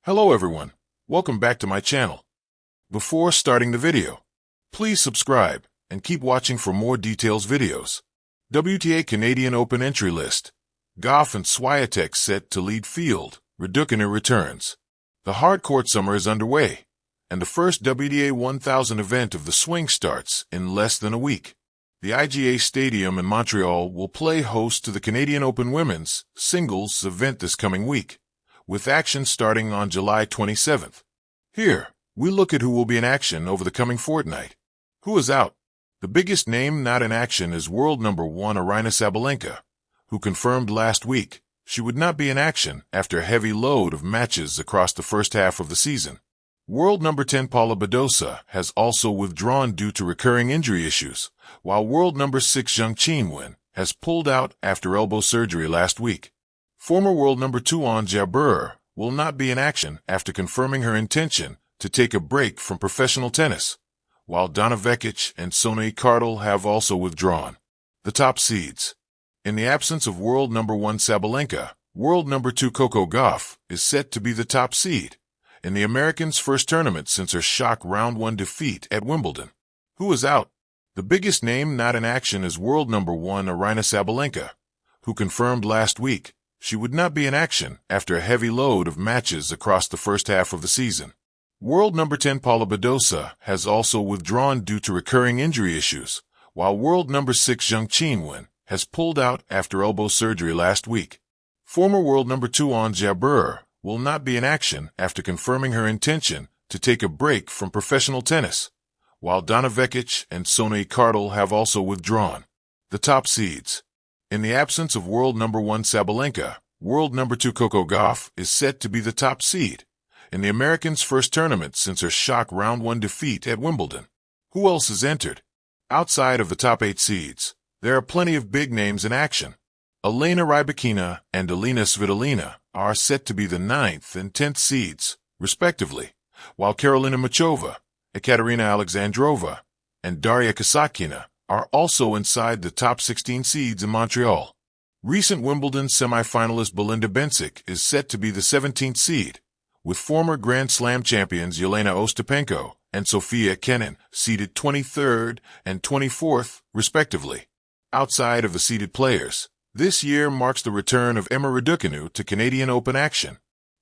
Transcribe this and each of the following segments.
Hello everyone, welcome back to my channel. Before starting the video, please subscribe and keep watching for more details videos. WTA Canadian Open entry list. Gauff and Swiatek set to lead field. Raducanu returns. The hard-court summer is underway, and the first WTA 1000 event of the swing starts in less than a week. The IGA Stadium in Montreal will play host to the Canadian Open Women's Singles event this coming week, with action starting on July 27th. Here, we look at who will be in action over the coming fortnight. Who is out? The biggest name not in action is world number 1 Aryna Sabalenka, who confirmed last week she would not be in action after a heavy load of matches across the first half of the season. World number 10 Paula Badosa has also withdrawn due to recurring injury issues, while world number 6 Zheng Qinwen has pulled out after elbow surgery last week. Former world number 2 Ons Jabeur will not be in action after confirming her intention to take a break from professional tennis, while Donna Vekic and Sonay Cardle have also withdrawn. The top seeds. In the absence of world number 1 Sabalenka, world number 2 Coco Gauff is set to be the top seed in the Americans' first tournament since her shock round 1 defeat at Wimbledon. Who is out? The biggest name not in action is world number 1 Aryna Sabalenka, who confirmed last week she would not be in action after a heavy load of matches across the first half of the season. World number 10 Paula Badosa has also withdrawn due to recurring injury issues, while world number 6 Zheng Qinwen has pulled out after elbow surgery last week. Former world number 2 Ons Jabeur will not be in action after confirming her intention to take a break from professional tennis, while Donna Vekic and Sonay Cardle have also withdrawn. The top seeds. In the absence of world number 1 Sabalenka, world number 2 Coco Gauff is set to be the top seed in the Americans' first tournament since her shock round 1 defeat at Wimbledon. Who else has entered? Outside of the top 8 seeds, there are plenty of big names in action. Elena Rybakina and Alina Svitolina are set to be the 9th and 10th seeds, respectively, while Karolina Muchova, Ekaterina Alexandrova, and Daria Kasatkina are also inside the top 16 seeds in Montreal. Recent Wimbledon semifinalist Belinda Bencic is set to be the 17th seed, with former Grand Slam champions Jelena Ostapenko and Sofia Kenin seeded 23rd and 24th, respectively. Outside of the seeded players, this year marks the return of Emma Raducanu to Canadian Open action.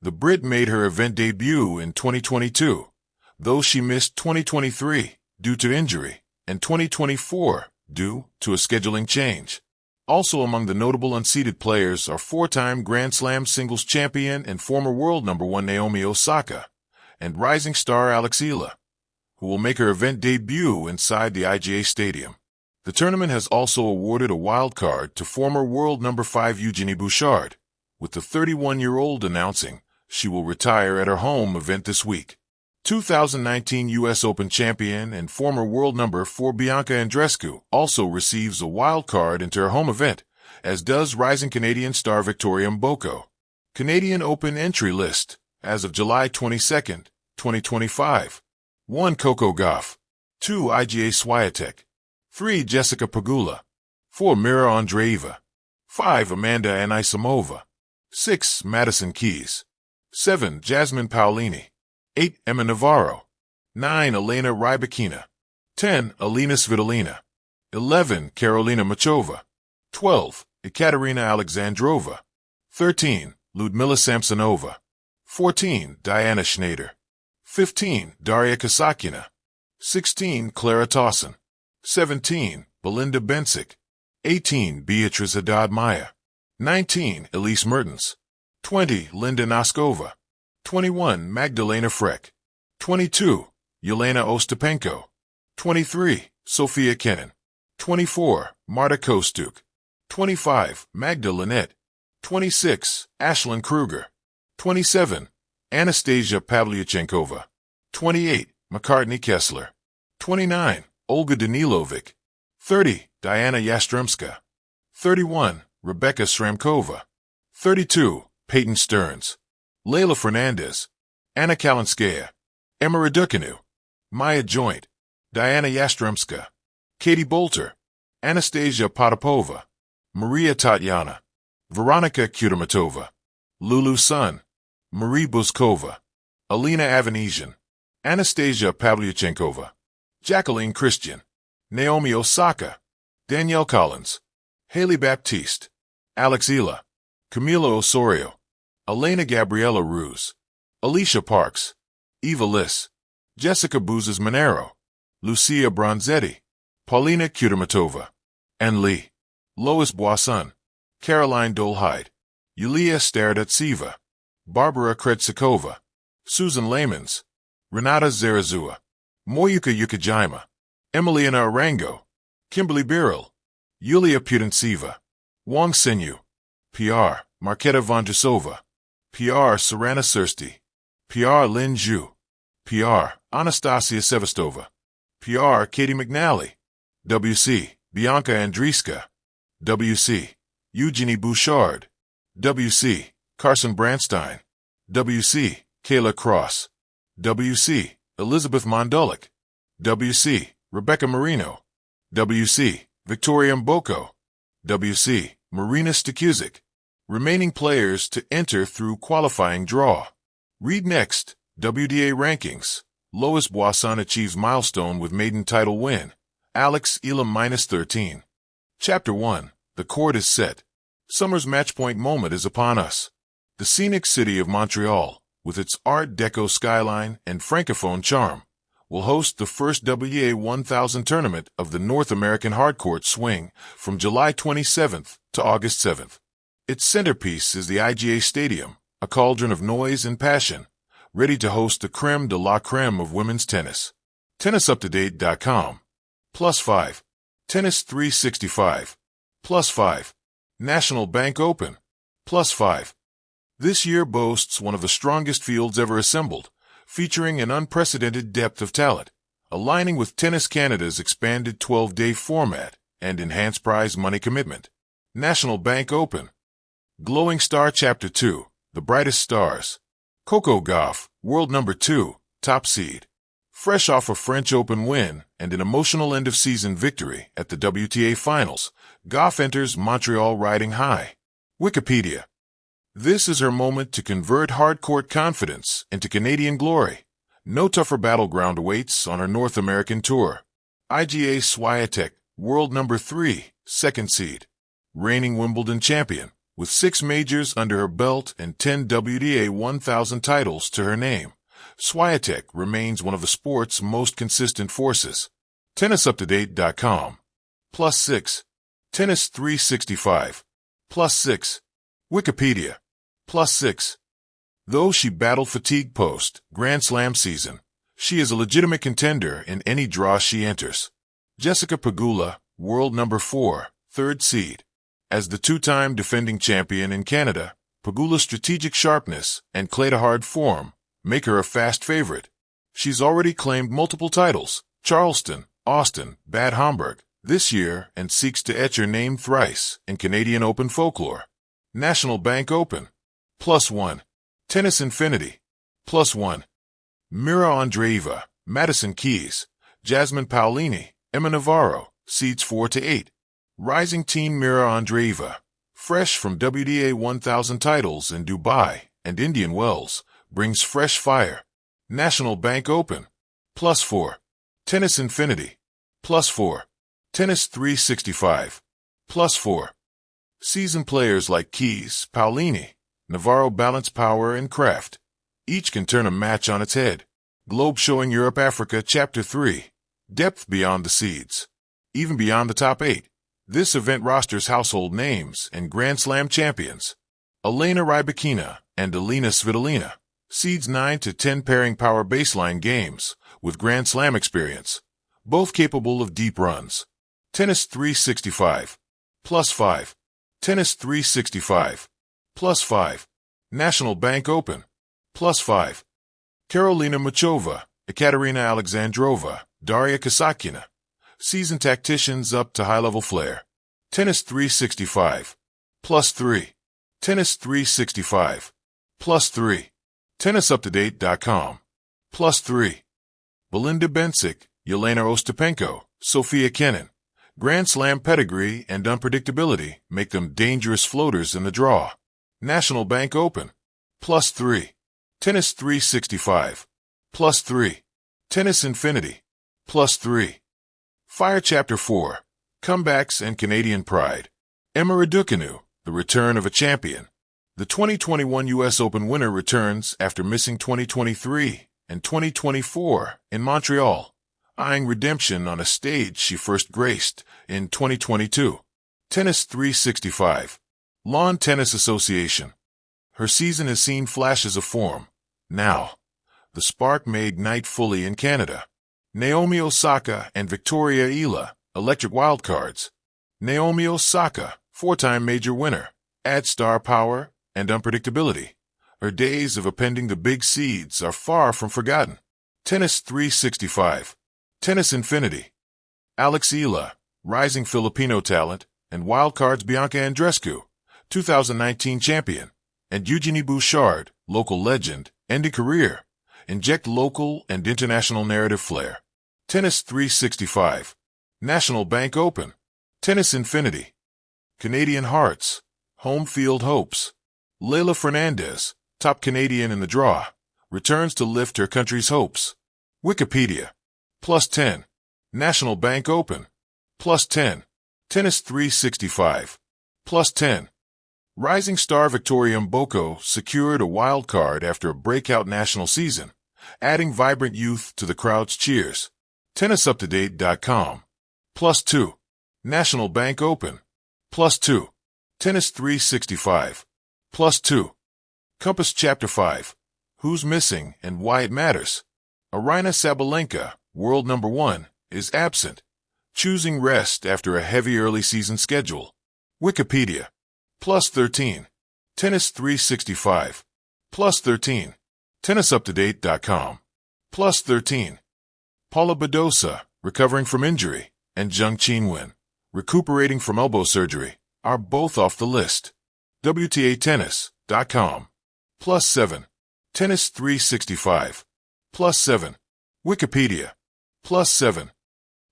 The Brit made her event debut in 2022, though she missed 2023 due to injury and 2024 due to a scheduling change. Also among the notable unseeded players are 4-time Grand Slam singles champion and former world number 1 Naomi Osaka and rising star Alexila, who will make her event debut inside the IGA Stadium. The tournament has also awarded a wild card to former world number 5 Eugenie Bouchard, with the 31-year-old announcing she will retire at her home event this week. 2019 U.S. Open champion and former world number 4 Bianca Andreescu also receives a wild card into her home event, as does rising Canadian star Victoria Mboko. Canadian Open entry list as of July 22, 2025. 1 Coco Gauff, 2 IGA Swiatek, 3 Jessica Pegula, 4 Mira Andreeva, 5 Amanda Anisimova, 6 Madison Keys, 7 Jasmine Paolini, 8 Emma Navarro, 9 Elena Rybakina, 10 Alina Svitolina, 11 Karolina Muchova, 12 Ekaterina Alexandrova, 13 Ludmila Samsonova, 14 Diana Schneider, 15 Daria Kasatkina, 16 Clara Tauson, 17 Belinda Bencic, 18 Beatriz Haddad-Maia, 19 Elise Mertens, 20 Linda Noskova, 21 Magdalena Freck, 22 Jelena Ostapenko, 23 Sofia Kenin, 24 Marta Kostyuk, 25 Magda Linette, 26 Ashlyn Kruger, 27 Anastasia Pavlyuchenkova, 28 McCartney Kessler, 29 Olga Danilovic, 30 Diana Yastremska, 31 Rebecca Sramkova, 32 Peyton Stearns, Leylah Fernandez, Anna Kalinskaya, Emma Raducanu, Maya Joint, Diana Yastremska, Katie Bolter, Anastasia Potapova, Maria Tatiana, Veronika Kudermetova, Lulu Sun, Marie Buskova, Alina Avanesian, Anastasia Pavlyuchenkova, Jacqueline Christian, Naomi Osaka, Danielle Collins, Haley Baptiste, Alex Ela, Camila Osorio, Elena Gabriela Ruse, Alicia Parks, Eva Liss, Jessica Bouzes Monero, Lucia Bronzetti, Paulina Kudermatova, Anne Lee, Lois Boisson, Caroline Dolhide, Yulia Starodatseva, Barbara Kredzikova, Susan Lamans, Renata Zarazua, Moyuka Yukijima, Emiliana Arango, Kimberly Birrell, Yulia Putintseva, Wang Senyu, PR. Marketa Vondrousova, PR. Sarana Sursti, PR. Lin Zhu, PR. Anastasia Sevastova, PR. Katie McNally, WC. Bianca Andriska, WC. Eugenie Bouchard, WC. Carson Branstein, WC. Kayla Cross, WC. Elizabeth Mondulik, WC. Rebecca Marino, WC. Victoria Mboko, WC. Marina Stakuzik. Remaining players to enter through qualifying draw. Read next. WTA rankings. Lois Boisson achieves milestone with maiden title win. Alex Ela -13. Chapter 1. The court is set. Summer's matchpoint moment is upon us. The scenic city of Montreal, with its Art Deco skyline and francophone charm, will host the first WTA 1000 tournament of the North American hardcourt swing from July 27th to August 7th. Its centerpiece is the IGA Stadium, a cauldron of noise and passion, ready to host the creme de la creme of women's tennis. TennisUpToDate.com. +5. Tennis 365. +5. National Bank Open. +5. This year boasts one of the strongest fields ever assembled, featuring an unprecedented depth of talent, aligning with Tennis Canada's expanded 12-day format and enhanced prize money commitment. National Bank Open. Glowing Star Chapter 2, The Brightest Stars. Coco Gauff, world number 2, top seed. Fresh off a French Open win and an emotional end-of-season victory at the WTA Finals, Gauff enters Montreal riding high. Wikipedia. This is her moment to convert hard-court confidence into Canadian glory. No tougher battleground awaits on her North American tour. IGA Swiatek, world number 3, second seed. Reigning Wimbledon champion, with 6 majors under her belt and 10 WTA 1000 titles to her name. Swiatek remains one of the sport's most consistent forces. TennisUpToDate.com. +6. Tennis 365. +6. Wikipedia. +6. Though she battled fatigue post-Grand Slam season, she is a legitimate contender in any draw she enters. Jessica Pegula, world number 4, third seed. As the two-time defending champion in Canada, Pegula's strategic sharpness and clay-to-hard form make her a fast favorite. She's already claimed multiple titles, Charleston, Austin, Bad Homburg, this year, and seeks to etch her name thrice in Canadian Open folklore. National Bank Open. +1. Tennis Infinity. +1. Mira Andreeva, Madison Keys, Jasmine Paolini, Emma Navarro, seeds 4 to 8. Rising teen Mira Andreeva, fresh from WTA 1000 titles in Dubai and Indian Wells, brings fresh fire. National Bank Open. +4. Tennis Infinity. +4. Tennis 365. +4. Seasoned players like Keys, Paolini, Navarro balance power and craft. Each can turn a match on its head. Globe showing Europe-Africa Chapter 3. Depth beyond the seeds. Even beyond the top 8. This event rosters household names and Grand Slam champions. Elena Rybakina and Alina Svitolina, seeds 9 to 10 pairing power baseline games with Grand Slam experience, both capable of deep runs. Tennis 365. +5. Tennis 365. +5. National Bank Open. +5. Karolina Muchova, Ekaterina Alexandrova, Daria Kasatkina, seasoned tacticians up to high-level flair. Tennis 365. +3. Tennis 365. +3. TennisUpToDate.com. +3. Belinda Bencic, Yelena Ostapenko, Sofia Kenin. Grand Slam pedigree and unpredictability make them dangerous floaters in the draw. National Bank Open. +3. Tennis 365. +3. Tennis Infinity. +3. Fire Chapter 4. Comebacks and Canadian Pride. Emma Raducanu, the return of a champion. The 2021 U.S. Open winner returns after missing 2023 and 2024 in Montreal, eyeing redemption on a stage she first graced in 2022. Tennis 365. Lawn Tennis Association. Her season has seen flashes of form. Now, the spark may ignite fully in Canada. Naomi Osaka and Victoria Ila, electric wildcards. Naomi Osaka, four-time major winner, adds star power and unpredictability. Her days of appending the big seeds are far from forgotten. Tennis 365. Tennis Infinity. Alex Ila, rising Filipino talent, and wildcards Bianca Andreescu, 2019 champion, and Eugenie Bouchard, local legend, ending career, inject local and international narrative flair. Tennis 365. National Bank Open. Tennis Infinity. Canadian Hearts. Home field hopes. Leylah Fernandez, top Canadian in the draw, returns to lift her country's hopes. Wikipedia. +10. National Bank Open. +10. Tennis 365. +10. Rising star Victoria Mboko secured a wild card after a breakout national season, adding vibrant youth to the crowd's cheers. TennisUpToDate.com. +2. National Bank Open. +2. Tennis 365. +2. Compass Chapter 5. Who's missing and why it matters. Aryna Sabalenka, world number 1, is absent, choosing rest after a heavy early season schedule. Wikipedia. +13. Tennis 365. +13. TennisUpToDate.com. +13. Paula Badosa, recovering from injury, and Zheng Qinwen, recuperating from elbow surgery, are both off the list. WTA Tennis.com. +7. Tennis 365. +7. Wikipedia. +7.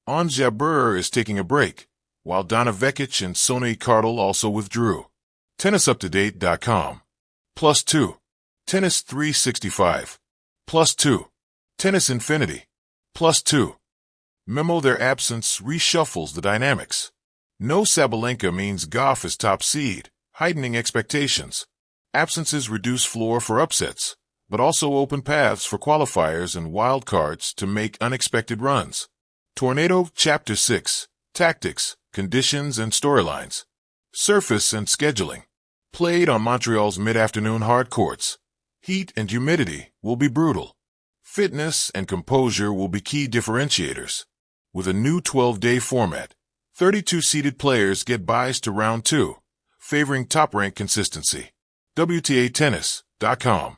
Ons Jabeur is taking a break, while Donna Vekic and Sonny Cardle also withdrew. TennisUpToDate.com. +2. Tennis 365. +2. Tennis Infinity. +2. Memo: their absence reshuffles the dynamics. No Sabalenka means Gauff is top seed, heightening expectations. Absences reduce floor for upsets, but also open paths for qualifiers and wildcards to make unexpected runs. Tornado Chapter 6. Tactics, Conditions, and Storylines. Surface and Scheduling. Played on Montreal's mid-afternoon hard courts. Heat and humidity will be brutal. Fitness and composure will be key differentiators. With a new 12-day format, 32 seeded players get byes to round 2, favoring top-rank consistency. WTA Tennis.com.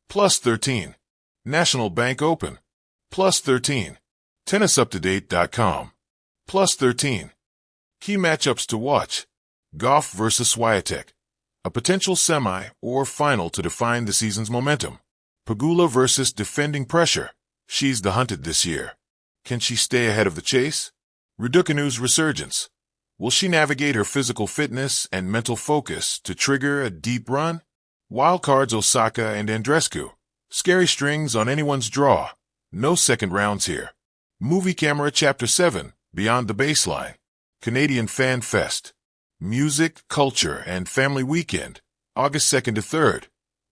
+13. National Bank Open. +13. TennisUpToDate.com. +13. Key matchups to watch. Gauff vs. Swiatek. A potential semi or final to define the season's momentum. Pegula versus defending pressure. She's the hunted this year. Can she stay ahead of the chase? Raducanu's resurgence. Will she navigate her physical fitness and mental focus to trigger a deep run? Wildcards Osaka and Andreescu. Scary strings on anyone's draw. No second rounds here. Movie Camera Chapter 7. Beyond the Baseline. Canadian Fan Fest. Music, culture, and family weekend, August 2nd to 3rd,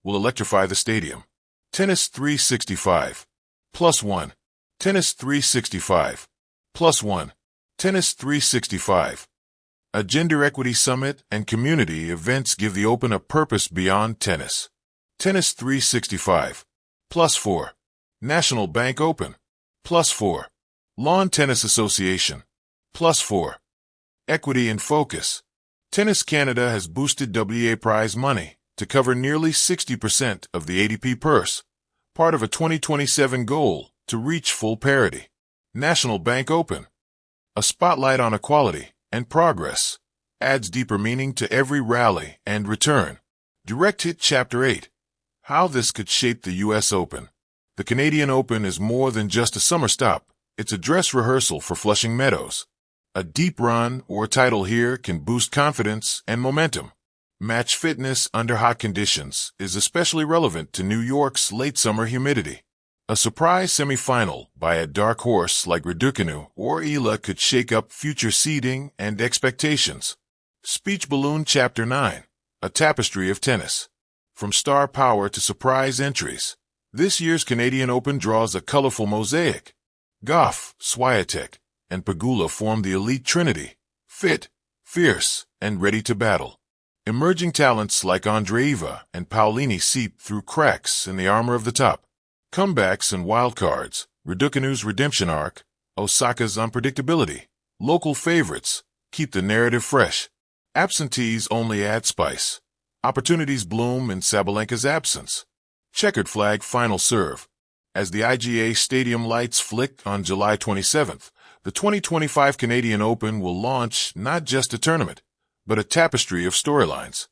will electrify the stadium. Tennis 365. +1. Tennis 365. +1. Tennis 365. A gender equity summit and community events give the Open a purpose beyond tennis. Tennis 365. +4. National Bank Open. +4. Lawn Tennis Association. +4. Equity and focus. Tennis Canada has boosted WTA prize money to cover nearly 60% of the ADP purse, part of a 2027 goal to reach full parity. National Bank Open. A spotlight on equality and progress adds deeper meaning to every rally and return. Direct Hit Chapter 8. How this could shape the U.S. Open. The Canadian Open is more than just a summer stop. It's a dress rehearsal for Flushing Meadows. A deep run or title here can boost confidence and momentum. Match fitness under hot conditions is especially relevant to New York's late summer humidity. A surprise semifinal by a dark horse like Raducanu or Ila could shake up future seeding and expectations. Speech Balloon Chapter 9, a tapestry of tennis. From star power to surprise entries, this year's Canadian Open draws a colorful mosaic. Gauff, Swiatek, and Pegula form the elite trinity, fit, fierce, and ready to battle. Emerging talents like Andreeva and Paolini seep through cracks in the armor of the top. Comebacks and wildcards, Raducanu's redemption arc, Osaka's unpredictability. Local favorites keep the narrative fresh. Absentees only add spice. Opportunities bloom in Sabalenka's absence. Checkered flag final serve. As the IGA Stadium lights flick on July 27th, the 2025 Canadian Open will launch not just a tournament, but a tapestry of storylines.